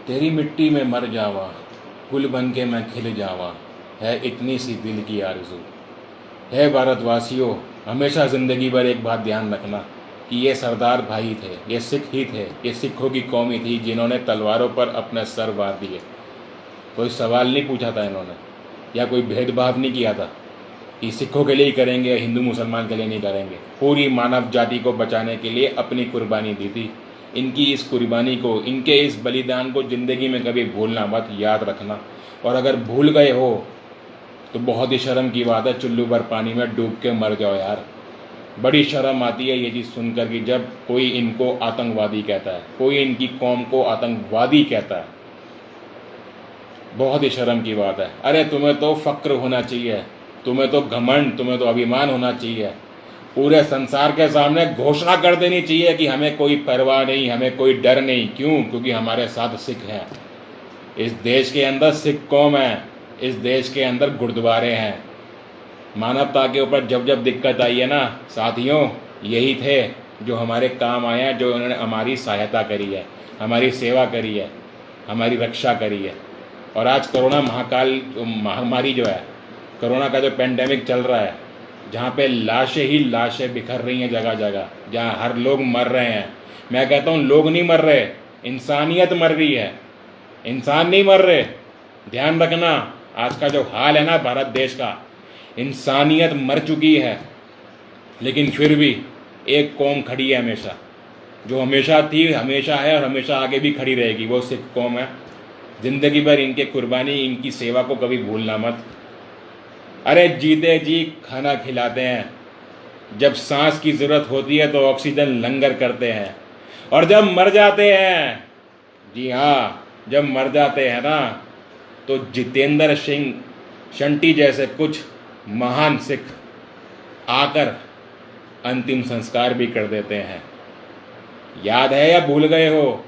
तेरी मिट्टी में मर जावा, गुल बन के मैं खिल जावा, है इतनी सी दिल की आरज़ू। है भारतवासियों, हमेशा ज़िंदगी भर एक बात ध्यान रखना कि ये सरदार भाई थे, ये सिख ही थे, ये सिखों की कौम ही थी जिन्होंने तलवारों पर अपने सर वार दिए। कोई सवाल नहीं पूछा था इन्होंने, या कोई भेदभाव नहीं किया था कि सिखों के लिए ही करेंगे या हिंदू मुसलमान के लिए नहीं करेंगे। पूरी मानव जाति को बचाने के लिए अपनी कुर्बानी दी थी। इनकी इस कुर्बानी को, इनके इस बलिदान को ज़िंदगी में कभी भूलना मत, याद रखना। और अगर भूल गए हो तो बहुत ही शर्म की बात है, चुल्लू भर पानी में डूब के मर जाओ यार। बड़ी शर्म आती है ये चीज़ सुनकर कि जब कोई इनको आतंकवादी कहता है, कोई इनकी कौम को आतंकवादी कहता है। बहुत ही शर्म की बात है। अरे तुम्हें तो फ़क्र होना चाहिए, तुम्हें तो घमंड, तुम्हें तो अभिमान होना चाहिए। पूरे संसार के सामने घोषणा कर देनी चाहिए कि हमें कोई परवाह नहीं, हमें कोई डर नहीं। क्यों? क्योंकि हमारे साथ सिख हैं। इस देश के अंदर सिख कौम है, इस देश के अंदर गुरुद्वारे हैं। मानवता के ऊपर जब जब दिक्कत आई है ना साथियों, यही थे जो हमारे काम आए हैं, जो उन्होंने हमारी सहायता करी है, हमारी सेवा करी है, हमारी रक्षा करी है। और आज कोरोना महामारी जो है, कोरोना का जो पेंडेमिक चल रहा है, जहाँ पे लाशें ही लाशें बिखर रही हैं जगह जगह, जहाँ हर लोग मर रहे हैं। मैं कहता हूँ लोग नहीं मर रहे, इंसानियत मर रही है, इंसान नहीं मर रहे। ध्यान रखना, आज का जो हाल है ना भारत देश का, इंसानियत मर चुकी है। लेकिन फिर भी एक कौम खड़ी है हमेशा, जो हमेशा थी, हमेशा है और हमेशा आगे भी खड़ी रहेगी। वो सिख कौम है। ज़िंदगी भर इनके कुर्बानी, इनकी सेवा को कभी भूलना मत। अरे जीते जी खाना खिलाते हैं, जब सांस की ज़रूरत होती है तो ऑक्सीजन लंगर करते हैं, और जब मर जाते हैं, जी हाँ, जब मर जाते हैं ना, तो जितेंद्र सिंह शंटी जैसे कुछ महान सिख आकर अंतिम संस्कार भी कर देते हैं। याद है या भूल गए हो?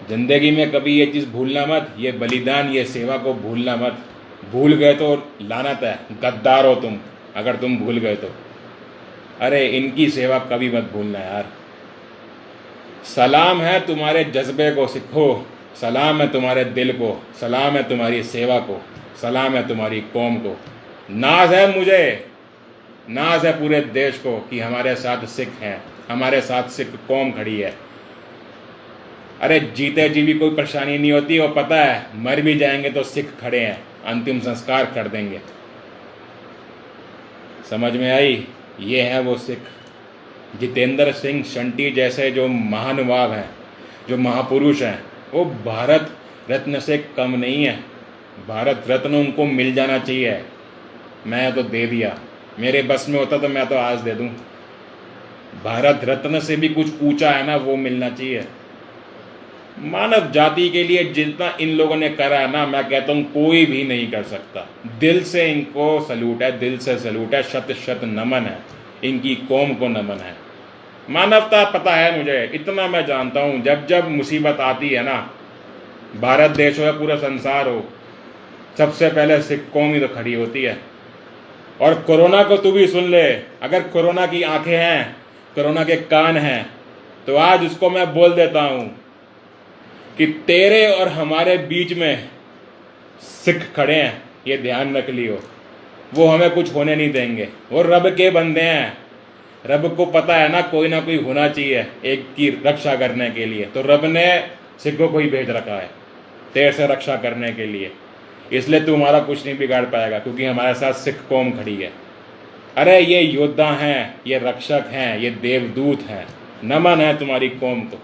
जिंदगी में कभी ये चीज़ भूलना मत, ये बलिदान, ये सेवा को भूलना मत। भूल गए तो लानत है, गद्दार हो तुम अगर तुम भूल गए तो। अरे इनकी सेवा कभी मत भूलना यार। सलाम है तुम्हारे जज्बे को सिखो, सलाम है तुम्हारे दिल को, सलाम है तुम्हारी सेवा को, सलाम है तुम्हारी कौम को। नाज है मुझे, नाज है पूरे देश को कि हमारे साथ सिख हैं, हमारे साथ सिख कौम खड़ी है। अरे जीते जी भी कोई परेशानी नहीं होती, और पता है मर भी जाएंगे तो सिख खड़े हैं, अंतिम संस्कार कर देंगे। समझ में आई? ये है वो सिख। जितेंद्र सिंह शंटी जैसे जो महानुभाव हैं, जो महापुरुष हैं, वो भारत रत्न से कम नहीं है। भारत रत्न उनको मिल जाना चाहिए। मैं तो दे दिया, मेरे बस में होता तो मैं तो आज दे दूं। भारत रत्न से भी कुछ ऊंचा है ना, वो मिलना चाहिए। मानव जाति के लिए जितना इन लोगों ने करा है ना, मैं कहता हूँ कोई भी नहीं कर सकता। दिल से इनको सल्यूट है, दिल से सल्यूट है, शत शत नमन है, इनकी कौम को नमन है। मानवता पता है मुझे, इतना मैं जानता हूँ, जब जब मुसीबत आती है ना, भारत देश हो या पूरा संसार हो, सबसे पहले सिख कौम ही तो खड़ी होती है। और कोरोना को तू भी सुन ले, अगर कोरोना की आंखें हैं, कोरोना के कान हैं, तो आज उसको मैं बोल देता हूँ कि तेरे और हमारे बीच में सिख खड़े हैं, ये ध्यान रख लियो। वो हमें कुछ होने नहीं देंगे, वो रब के बंदे हैं। रब को पता है ना कोई होना चाहिए एक की रक्षा करने के लिए, तो रब ने सिखों को ही भेज रखा है तेरे से रक्षा करने के लिए। इसलिए तू हमारा कुछ नहीं बिगाड़ पाएगा, क्योंकि हमारे साथ सिख कौम खड़ी है। अरे ये योद्धा हैं, ये रक्षक हैं, ये देवदूत हैं। नमन है तुम्हारी कौम को।